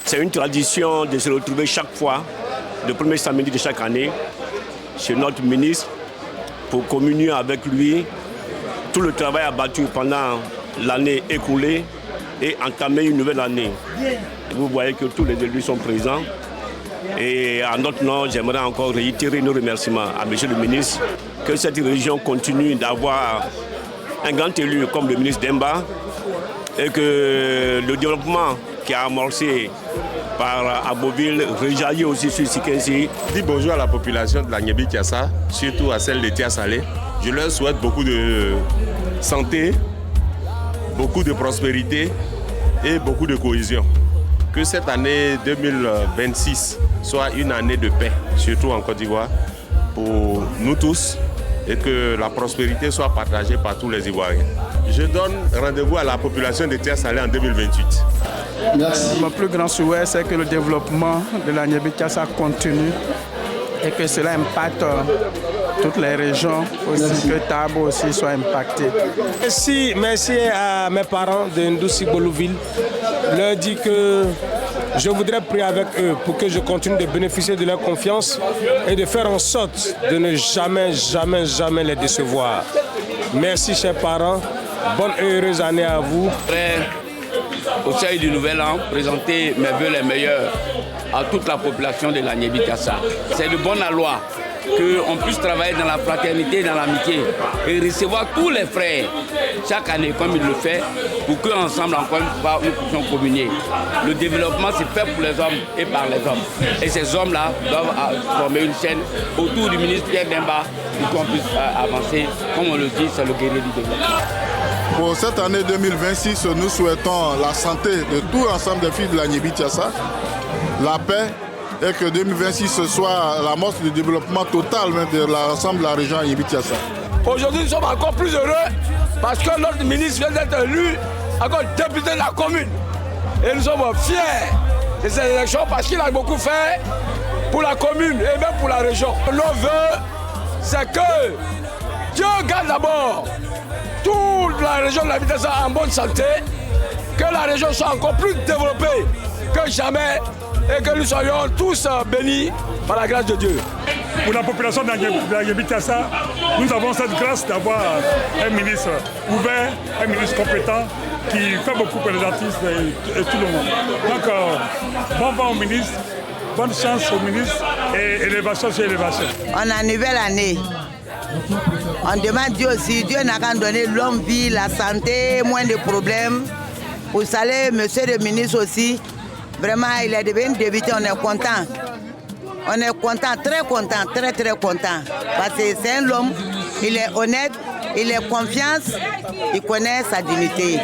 C'est une tradition de se retrouver chaque fois, le premier samedi de chaque année, chez notre ministre, pour communier avec lui tout le travail abattu pendant l'année écoulée et entamer une nouvelle année. Vous voyez que tous les élus sont présents. Et à notre nom, j'aimerais encore réitérer nos remerciements à M. le ministre, que cette région continue d'avoir un grand élu comme le ministre Demba et que le développement qui a amorcé par Aboville rejaillit aussi sur Sikensi. Je dis bonjour à la population de la Niébi-Kiassa, surtout à celle de Tia-Salé. Je leur souhaite beaucoup de santé, beaucoup de prospérité et beaucoup de cohésion. Que cette année 2026 soit une année de paix, surtout en Côte d'Ivoire, pour nous tous, et que la prospérité soit partagée par tous les Ivoiriens. Je donne rendez-vous à la population de Tia-Salé en 2028. Merci. Mon plus grand souhait, c'est que le développement de la Niébi-Kiassa continue et que cela impacte toutes les régions, aussi que Tabo aussi soit impacté. Merci à mes parents de Ndousi Bolouville. Je leur dis que je voudrais prier avec eux pour que je continue de bénéficier de leur confiance et de faire en sorte de ne jamais les décevoir. Merci chers parents, bonne et heureuse année à vous. Au seuil du Nouvel An, présenter mes vœux les meilleurs à toute la population de la Niébi-Kiassa. C'est de bonne loi qu'on puisse travailler dans la fraternité, dans l'amitié et recevoir tous les frères chaque année comme il le fait pour qu'ensemble, encore une fois, nous puissions communier. Le développement, c'est fait pour les hommes et par les hommes. Et ces hommes-là doivent former une chaîne autour du ministre Pierre Demba pour qu'on puisse avancer. Comme on le dit, c'est le guerrier du développement. Pour cette année 2026, nous souhaitons la santé de tout l'ensemble des filles de la Niébi-Kiassa, la paix, et que 2026 soit l'amorce du développement total de l'ensemble de la région Niébi-Kiassa. Aujourd'hui, nous sommes encore plus heureux parce que notre ministre vient d'être élu encore député de la commune. Et nous sommes fiers de ces élections parce qu'il a beaucoup fait pour la commune et même pour la région. Nos vœux, c'est que Dieu garde d'abord toute la région de la Niébi-Kiassa en bonne santé, que la région soit encore plus développée que jamais et que nous soyons tous bénis par la grâce de Dieu. Pour la population de la Niébi-Kiassa, nous avons cette grâce d'avoir un ministre ouvert, un ministre compétent qui fait beaucoup pour les artistes et tout le monde. Donc, bon vent au ministre, bonne chance au ministre et élévation sur élévation. On a une nouvelle année. On demande Dieu aussi, Dieu n'a qu'à donner l'homme vie, la santé, moins de problèmes. Vous savez, monsieur le ministre aussi, vraiment, il est devenu député, on est content. On est content, très content. Parce que c'est un homme, il est honnête, il a confiance, il connaît sa dignité.